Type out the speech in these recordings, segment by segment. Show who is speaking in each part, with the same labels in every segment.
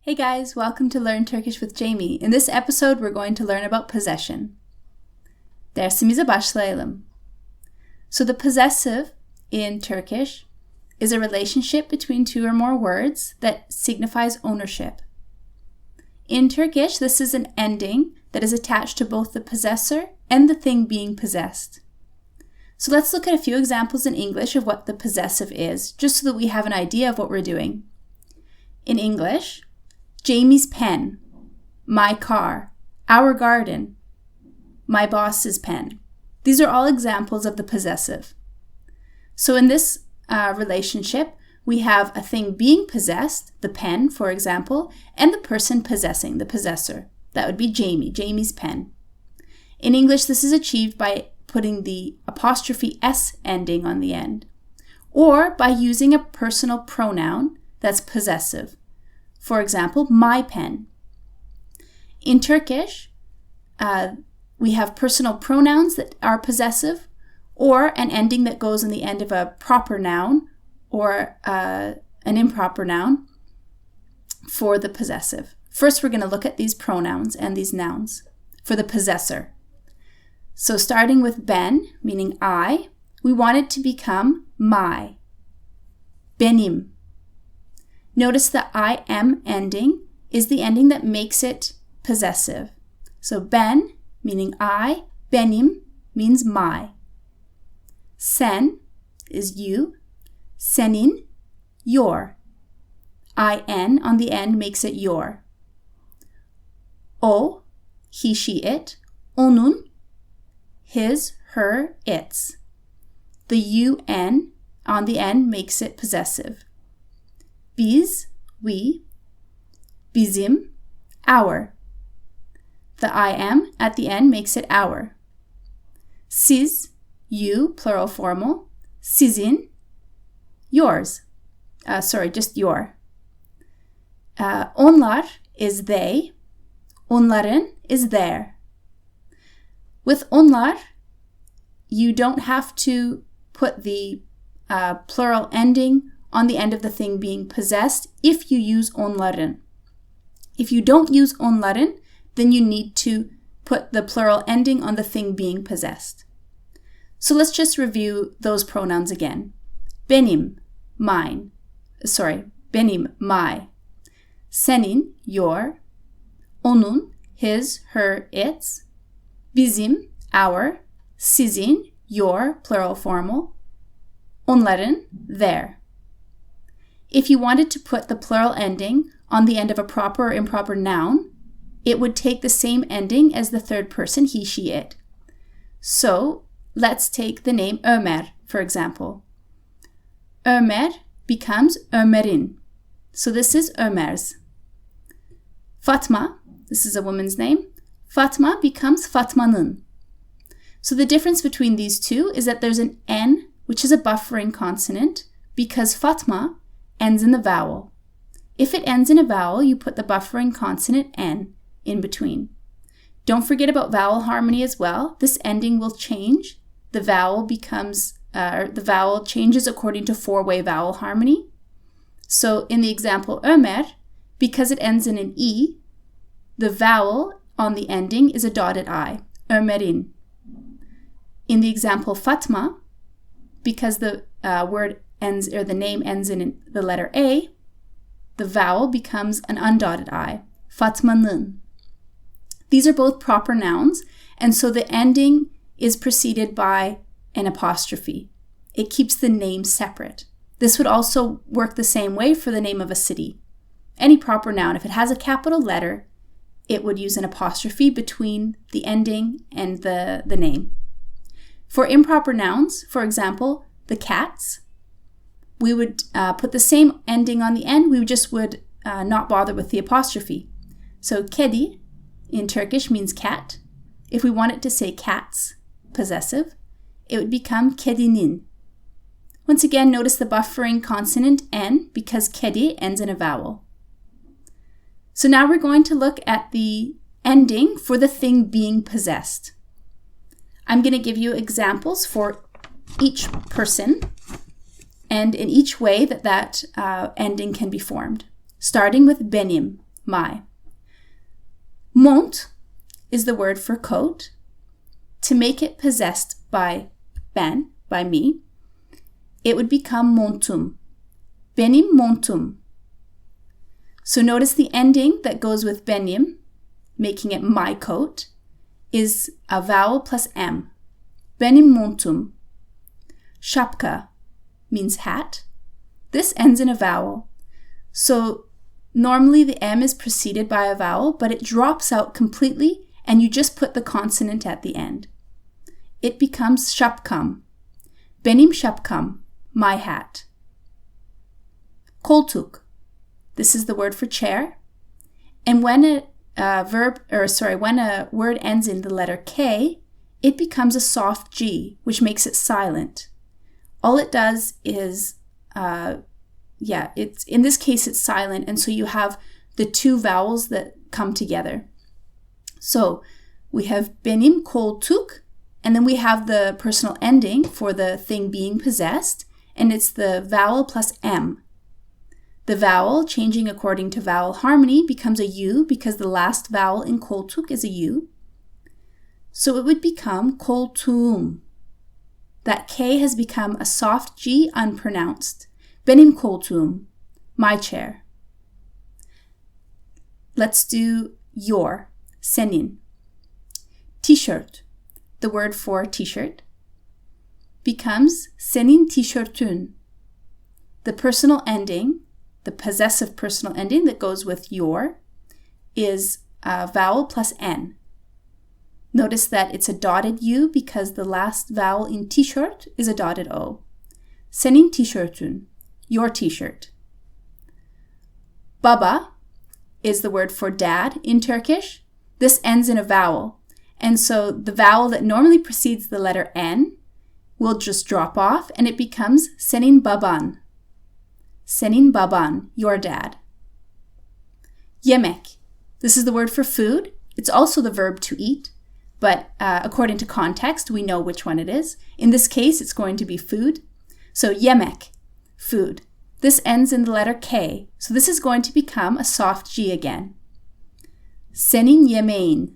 Speaker 1: Hey guys, welcome to Learn Turkish with Jamie. In this episode, we're going to learn about possession. Dersimize başlayalım. So the possessive in Turkish is a relationship between two or more words that signifies ownership. In Turkish, this is an ending that is attached to both the possessor and the thing being possessed. So let's look at a few examples in English of what the possessive is, just so that we have an idea of what we're doing. In English, Jamie's pen, my car, our garden, my boss's pen. These are all examples of the possessive. So in this relationship, we have a thing being possessed, the pen, for example, and the person possessing, the possessor. That would be Jamie, Jamie's pen. In English, this is achieved by putting the apostrophe S ending on the end, or by using a personal pronoun that's possessive. For example, my pen. In Turkish, we have personal pronouns that are possessive, or an ending that goes on the end of a proper noun or an improper noun for the possessive. First, we're going to look at these pronouns and these nouns for the possessor. So starting with ben, meaning I, we want it to become my, benim. Notice the I-am ending is the ending that makes it possessive. So ben, meaning I, benim means my. Sen is you, senin, your. I-n on the end makes it your. O, he, she, it. Onun, his, her, its. The un on the end makes it possessive. Biz, we. Bizim, our. The I-am at the end makes it our. Siz, you, plural formal. Sizin, yours. Just your. Onlar is they. Onların is their. With onlar, you don't have to put the plural ending on the end of the thing being possessed if you use onların. If you don't use onların, then you need to put the plural ending on the thing being possessed. So let's just review those pronouns again. Benim, mine. Benim, my. Senin, your. Onun, his, her, its. Bizim, our. Sizin, your, plural formal. Onların, their. If you wanted to put the plural ending on the end of a proper or improper noun, it would take the same ending as the third person, he, she, it. So let's take the name Ömer, for example. Ömer becomes Ömer'in. So this is Ömer's. Fatma, this is a woman's name. Fatma becomes Fatma'nın. So the difference between these two is that there's an N, which is a buffering consonant, because Fatma ends in the vowel. If it ends in a vowel, you put the buffering consonant N in between. Don't forget about vowel harmony as well. This ending will change. The vowel changes according to four-way vowel harmony. So in the example Ömer, because it ends in an E, the vowel on the ending is a dotted I, Ömer'in. In the example Fatma, because the the name ends in the letter A, the vowel becomes an undotted I, Fatma'nın. These are both proper nouns, and so the ending is preceded by an apostrophe. It keeps the name separate. This would also work the same way for the name of a city. Any proper noun, if it has a capital letter, it would use an apostrophe between the ending and the name. For improper nouns, for example, the cats, we would put the same ending on the end. We just would not bother with the apostrophe. So kedi in Turkish means cat. If we wanted to say cats, possessive, it would become kedinin. Once again, notice the buffering consonant N because kedi ends in a vowel. So now we're going to look at the ending for the thing being possessed. I'm going to give you examples for each person and in each way that ending can be formed. Starting with benim, my. Mont is the word for coat. To make it possessed by ben, by me, it would become montum. Benim montum. So notice the ending that goes with benim, making it my coat, is a vowel plus m. Benim montum. Şapka means hat. This ends in a vowel. So normally the m is preceded by a vowel, but it drops out completely and you just put the consonant at the end. It becomes şapkam. Benim şapkam, my hat. Koltuğum. This is the word for chair. And when when a word ends in the letter K, it becomes a soft G, which makes it silent. All it does is, it's in this case it's silent, and so you have the two vowels that come together. So we have benim koltuğum, and then we have the personal ending for the thing being possessed, and it's the vowel plus M. The vowel, changing according to vowel harmony, becomes a U because the last vowel in koltuğum is a U. So it would become koltuğum. That K has become a soft G unpronounced. Benim koltuğum, my chair. Let's do your, senin. Tişört, the word for t-shirt, becomes senin tişötün. The personal ending, the possessive personal ending that goes with your, is a vowel plus N. Notice that it's a dotted U because the last vowel in t-shirt is a dotted O. Senin tişötün, your t-shirt. Baba is the word for dad in Turkish. This ends in a vowel. And so the vowel that normally precedes the letter N will just drop off and it becomes senin baban. Senin baban, your dad. Yemek. This is the word for food. It's also the verb to eat, but according to context, we know which one it is. In this case, it's going to be food. So yemek, food. This ends in the letter K, so this is going to become a soft G again. Senin yemeğin.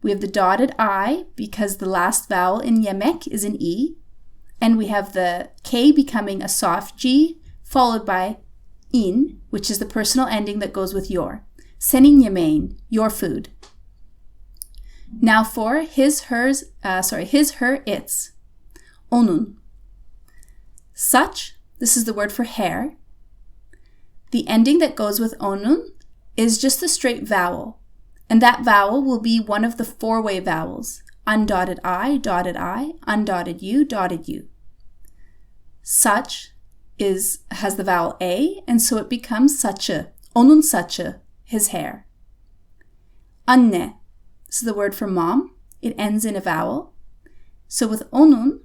Speaker 1: We have the dotted I because the last vowel in yemek is an E, and we have the K becoming a soft G, followed by in, which is the personal ending that goes with your. Senin yemeğin, your food. Now for his, her, its. Onun. Saç, this is the word for hair. The ending that goes with onun is just the straight vowel, and that vowel will be one of the four-way vowels. Undotted I, undotted U, dotted U. Saç has the vowel A, and so it becomes saçı. Onun saçı, his hair. Anne, this is the word for mom. It ends in a vowel. So with onun,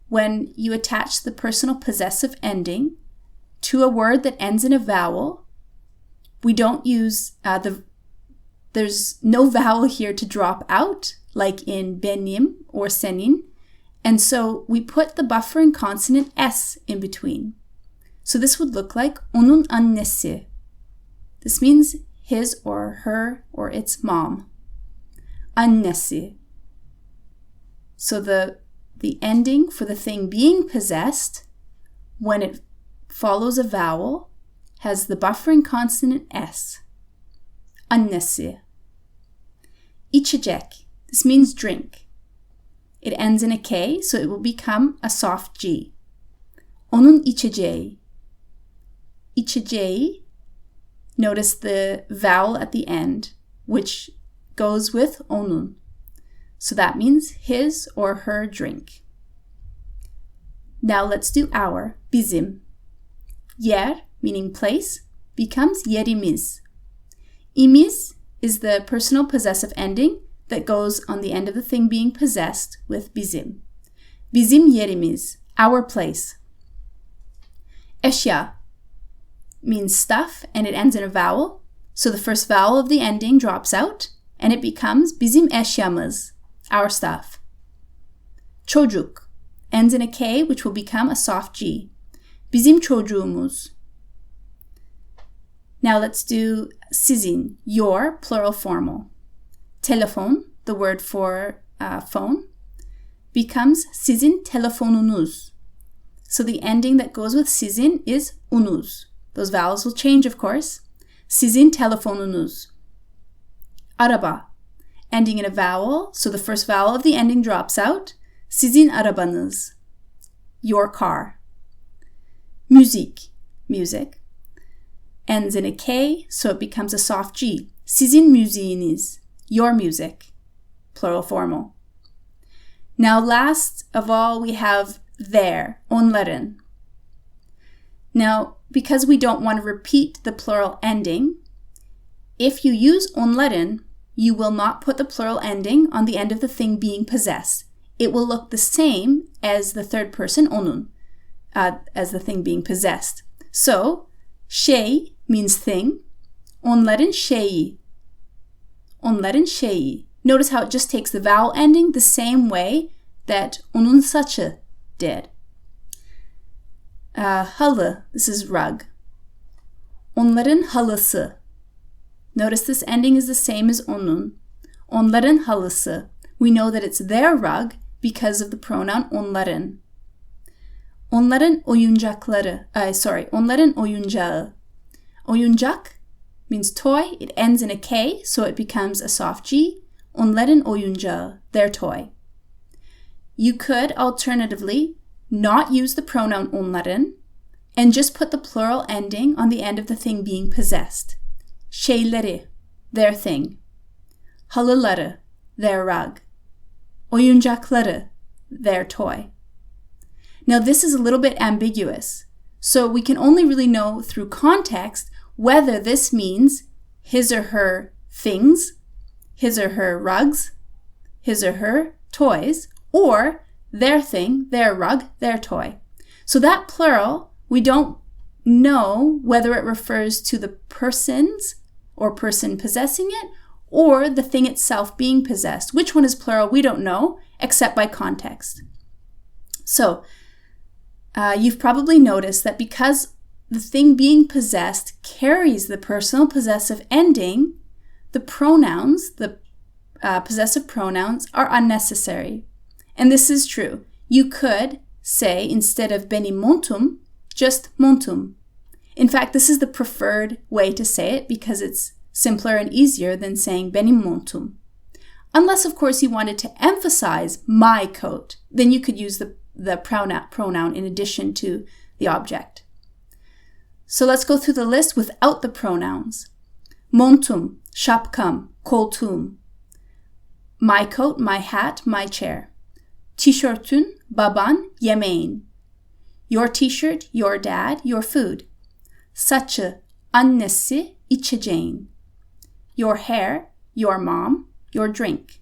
Speaker 1: when you attach the personal possessive ending to a word that ends in a vowel, we don't use there's no vowel here to drop out, like in benim or senin. And so we put the buffering consonant S in between. So this would look like onun annesi. This means his or her or its mom. Annesi. So the ending for the thing being possessed, when it follows a vowel, has the buffering consonant S. Annesi. İçecek. This means drink. It ends in a K, so it will become a soft G. Onun içeceği. İçeceği. Notice the vowel at the end, which goes with onun. So that means his or her drink. Now let's do our, bizim. Yer, meaning place, becomes yerimiz. İmiz is the personal possessive ending that goes on the end of the thing being possessed with bizim. Bizim yerimiz, our place. Eşya means stuff, and it ends in a vowel. So the first vowel of the ending drops out, and it becomes bizim eşyamız, our stuff. Çocuk ends in a K, which will become a soft G. Bizim çocuğumuz. Now let's do sizin, your, plural formal. Telefon, the word for phone, becomes sizin telefonunuz. So the ending that goes with sizin is unuz. Those vowels will change, of course. Sizin telefonunuz. Araba, ending in a vowel, so the first vowel of the ending drops out. Sizin arabanız, your car. Müzik, music, ends in a K, so it becomes a soft G. Sizin müziğiniz, your music, plural formal. Now last of all, we have their, onların. Now, because we don't want to repeat the plural ending, if you use onların, you will not put the plural ending on the end of the thing being possessed. It will look the same as the third person onun, as the thing being possessed. So, şey means thing. Onların şeyi. Onların şeyi. Notice how it just takes the vowel ending the same way that onun saçı did. Halı, this is rug. Onların halısı. Notice this ending is the same as onun. Onların halısı. We know that it's their rug because of the pronoun onların. Onların oyuncakları. Onların oyuncağı. Oyuncak means toy. It ends in a K, so it becomes a soft G. Onların oyuncağı, their toy. You could alternatively not use the pronoun onların and just put the plural ending on the end of the thing being possessed. Şeyleri, their thing. Halıları, their rug. Oyuncakları, their toy. Now this is a little bit ambiguous, so we can only really know through context whether this means his or her things, his or her rugs, his or her toys, or their thing, their rug, their toy. So that plural, we don't know whether it refers to the persons or person possessing it or the thing itself being possessed. Which one is plural, we don't know, except by context. So, you've probably noticed that because the thing being possessed carries the personal possessive ending, the pronouns, the possessive pronouns, are unnecessary. And this is true. You could say, instead of benim montum, just montum. In fact, this is the preferred way to say it because it's simpler and easier than saying benim montum. Unless, of course, you wanted to emphasize my coat, then you could use the pronoun in addition to the object. So let's go through the list without the pronouns. Montum, şapkam, koltuğum. My coat, my hat, my chair. Tişötün, baban, yemeğin. Your t-shirt, your dad, your food. Saçı, annesi, içeceğin. Your hair, your mom, your drink.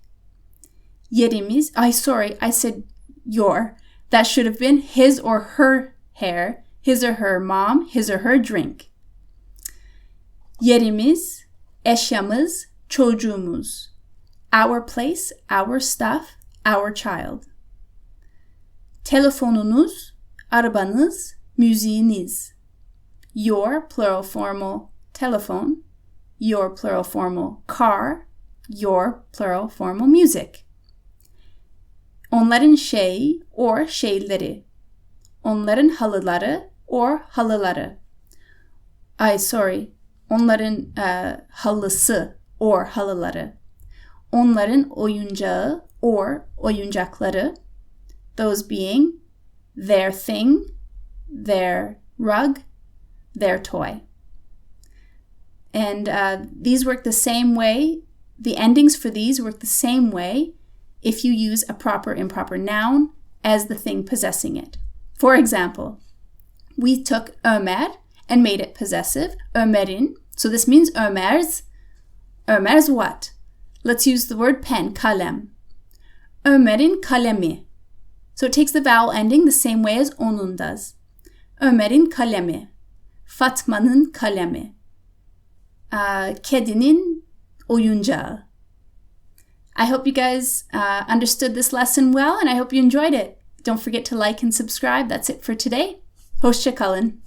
Speaker 1: Yerimiz, I said your. That should have been his or her hair, his or her mom, his or her drink. Yerimiz, eşyamız, çocuğumuz. Our place, our stuff, our child. Telefonunuz, arabanız, müziğiniz. Your, plural formal, telephone. Your, plural formal, car. Your, plural formal, music. Onların şeyi or şeyleri. Onların halıları or halıları. Onların halısı or halıları. Onların oyuncağı or oyuncakları. Those being their thing, their rug, their toy. And these work the same way. The endings for these work the same way if you use a proper improper noun as the thing possessing it. For example, we took Ömer and made it possessive, Ömer'in. So this means Ömer's. Ömer's what? Let's use the word pen, kalem. Ömer'in kalemi. So it takes the vowel ending the same way as onun does. Ömer'in kalemi. Fatma'nın kalemi. Kedinin oyuncağı. I hope you guys understood this lesson well, and I hope you enjoyed it. Don't forget to like and subscribe. That's it for today. Hoşça kalın.